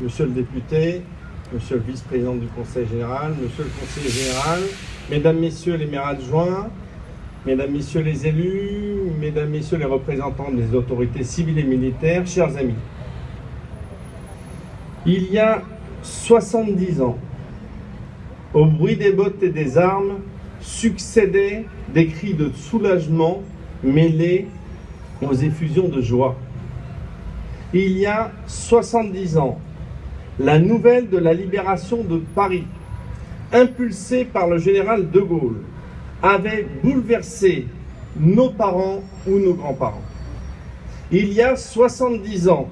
Monsieur le député, monsieur le vice-président du Conseil général, monsieur le conseiller général, mesdames, messieurs les maires adjoints, mesdames, messieurs les élus, mesdames, messieurs les représentants des autorités civiles et militaires, chers amis. Il y a 70 ans, au bruit des bottes et des armes, succédaient des cris de soulagement mêlés aux effusions de joie. Il y a 70 ans, la nouvelle de la libération de Paris, impulsée par le général de Gaulle, avait bouleversé nos parents ou nos grands-parents. Il y a 70 ans,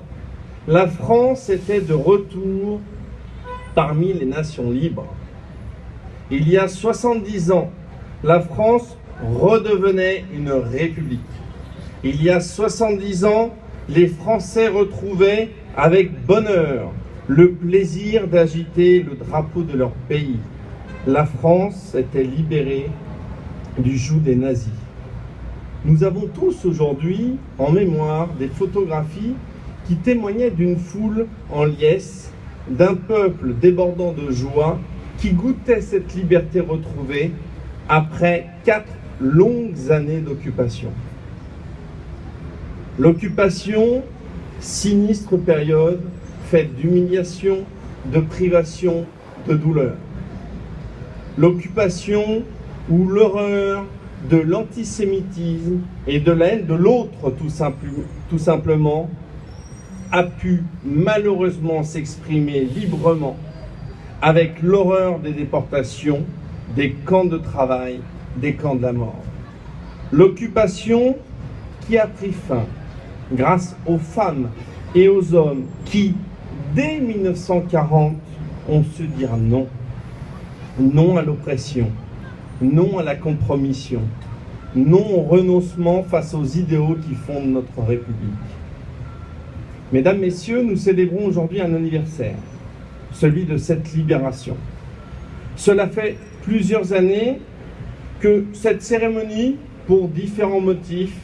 la France était de retour parmi les nations libres. Il y a 70 ans, la France redevenait une république. Il y a 70 ans, les Français retrouvaient avec bonheur le plaisir d'agiter le drapeau de leur pays. La France était libérée du joug des nazis. Nous avons tous aujourd'hui en mémoire des photographies qui témoignaient d'une foule en liesse, d'un peuple débordant de joie qui goûtait cette liberté retrouvée après 4 longues années d'occupation. L'occupation, sinistre période, faite d'humiliation, de privation, de douleur. L'occupation où l'horreur de l'antisémitisme et de la haine de l'autre tout simplement a pu malheureusement s'exprimer librement avec l'horreur des déportations, des camps de travail, des camps de la mort. L'occupation qui a pris fin grâce aux femmes et aux hommes qui, dès 1940, ont su dire non. Non à l'oppression, non à la compromission, non au renoncement face aux idéaux qui fondent notre République. Mesdames, Messieurs, nous célébrons aujourd'hui un anniversaire, celui de cette libération. Cela fait plusieurs années que cette cérémonie, pour différents motifs,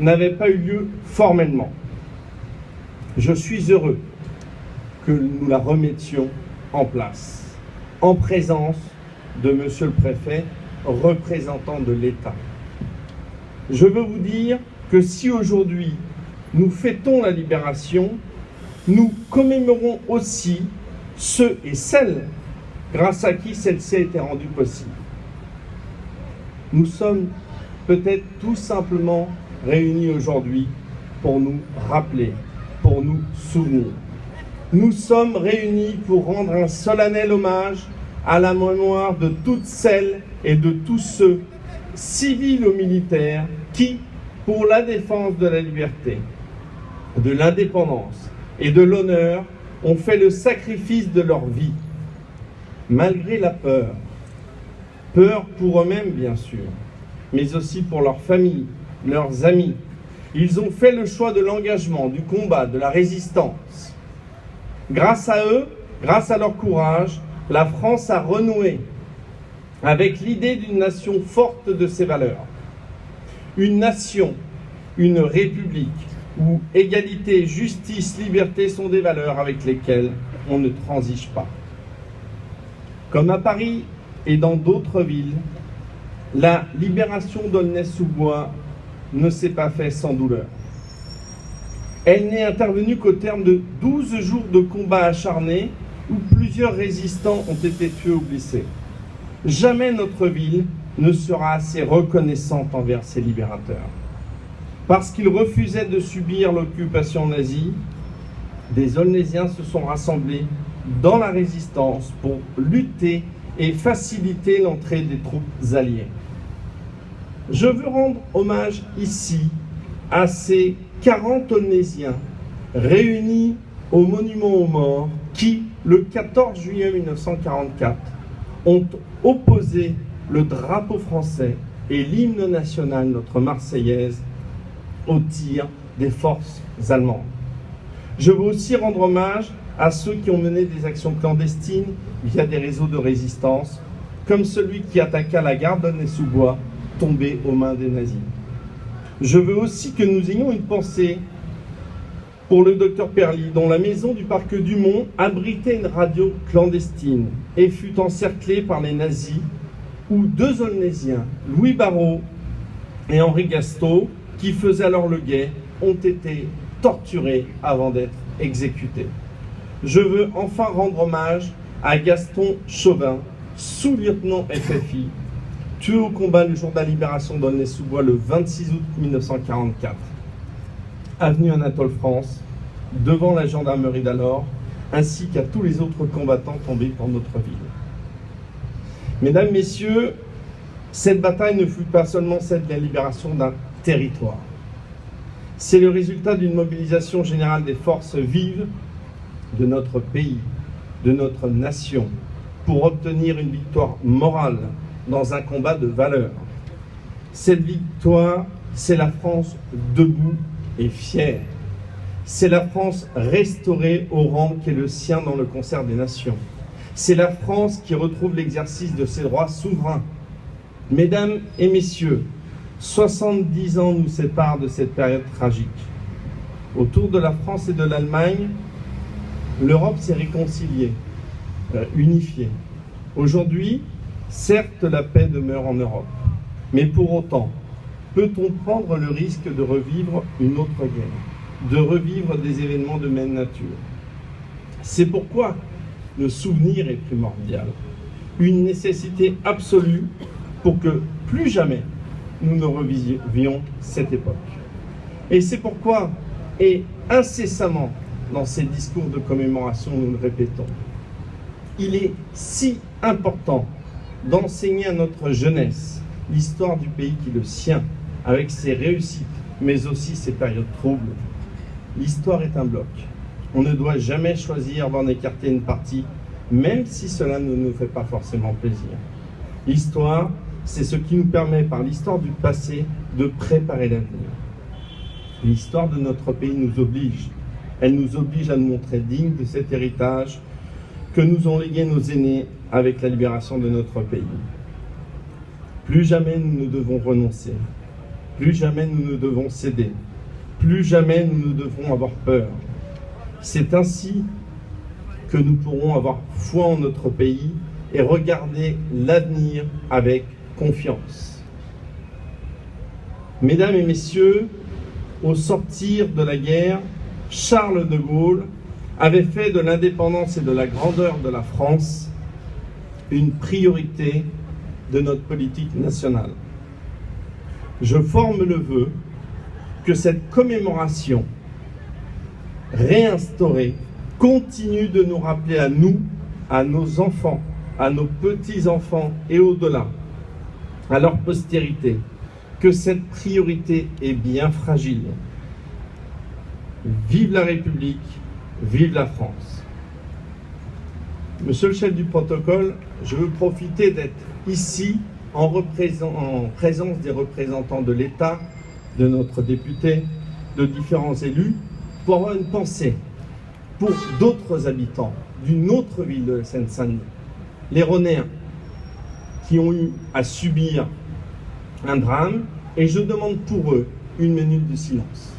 n'avait pas eu lieu formellement. Je suis heureux que nous la remettions en place, en présence de Monsieur le Préfet, représentant de l'État. Je veux vous dire que si aujourd'hui nous fêtons la libération, nous commémorons aussi ceux et celles grâce à qui celle-ci a été rendue possible. Nous sommes peut-être tout simplement réunis aujourd'hui pour nous rappeler, pour nous souvenir. Nous sommes réunis pour rendre un solennel hommage à la mémoire de toutes celles et de tous ceux, civils ou militaires, qui, pour la défense de la liberté, de l'indépendance et de l'honneur, ont fait le sacrifice de leur vie, malgré la peur. Peur pour eux-mêmes, bien sûr, mais aussi pour leurs familles, leurs amis. Ils ont fait le choix de l'engagement, du combat, de la résistance. Grâce à eux, grâce à leur courage, la France a renoué avec l'idée d'une nation forte de ses valeurs. Une nation, une république, où égalité, justice, liberté sont des valeurs avec lesquelles on ne transige pas. Comme à Paris et dans d'autres villes, la libération d'Aulnay-sous-Bois ne s'est pas faite sans douleur. Elle n'est intervenue qu'au terme de 12 jours de combats acharnés où plusieurs résistants ont été tués ou blessés. Jamais notre ville ne sera assez reconnaissante envers ses libérateurs. Parce qu'ils refusaient de subir l'occupation nazie, des Aulnaysiens se sont rassemblés dans la résistance pour lutter et faciliter l'entrée des troupes alliées. Je veux rendre hommage ici à ces 40 Aulnaysiens réunis au monument aux morts qui, le 14 juillet 1944, ont opposé le drapeau français et l'hymne national, notre Marseillaise, au tir des forces allemandes. Je veux aussi rendre hommage à ceux qui ont mené des actions clandestines via des réseaux de résistance, comme celui qui attaqua la gare d'Aulnay-sous-Bois, tombé aux mains des nazis. Je veux aussi que nous ayons une pensée Pour le docteur Perly, dont la maison du parc Dumont abritait une radio clandestine et fut encerclée par les nazis, où deux Aulnésiens, Louis Barrault et Henri Gastaud, qui faisaient alors le guet, ont été torturés avant d'être exécutés. Je veux enfin rendre hommage à Gaston Chauvin, sous-lieutenant FFI, tué au combat le jour de la libération d'Aulnay-sous-Bois le 26 août 1944. Avenue Anatole France, devant la gendarmerie d'alors, ainsi qu'à tous les autres combattants tombés pour notre ville. Mesdames, Messieurs, cette bataille ne fut pas seulement celle de la libération d'un territoire. C'est le résultat d'une mobilisation générale des forces vives de notre pays, de notre nation, pour obtenir une victoire morale dans un combat de valeurs. Cette victoire, c'est la France debout et fière. C'est la France restaurée au rang qui est le sien dans le concert des nations. C'est la France qui retrouve l'exercice de ses droits souverains. Mesdames et messieurs, 70 ans nous séparent de cette période tragique. Autour de la France et de l'Allemagne, l'Europe s'est réconciliée, unifiée. Aujourd'hui, certes, la paix demeure en Europe, mais pour autant, peut-on prendre le risque de revivre une autre guerre, de revivre des événements de même nature? C'est pourquoi le souvenir est primordial, une nécessité absolue pour que plus jamais nous ne revivions cette époque. Et c'est pourquoi, et incessamment dans ces discours de commémoration, nous le répétons, il est si important d'enseigner à notre jeunesse l'histoire du pays qui est le sien, avec ses réussites, mais aussi ses périodes troubles. L'histoire est un bloc. On ne doit jamais choisir d'en écarter une partie, même si cela ne nous fait pas forcément plaisir. L'histoire, c'est ce qui nous permet, par l'histoire du passé, de préparer l'avenir. L'histoire de notre pays nous oblige. Elle nous oblige à nous montrer dignes de cet héritage que nous ont légué nos aînés avec la libération de notre pays. Plus jamais nous ne devons renoncer. Plus jamais nous ne devons céder. Plus jamais nous ne devrons avoir peur. C'est ainsi que nous pourrons avoir foi en notre pays et regarder l'avenir avec confiance. Mesdames et messieurs, au sortir de la guerre, Charles de Gaulle avait fait de l'indépendance et de la grandeur de la France une priorité de notre politique nationale. Je forme le vœu que cette commémoration réinstaurée continue de nous rappeler à nous, à nos enfants, à nos petits-enfants et au-delà, à leur postérité, que cette priorité est bien fragile. Vive la République, vive la France. Monsieur le chef du protocole, je veux profiter d'être ici en présence des représentants de l'État, de notre député, de différents élus, pour avoir une pensée pour d'autres habitants d'une autre ville de la Seine-Saint-Denis, les Ronéens, qui ont eu à subir un drame, et je demande pour eux une minute de silence.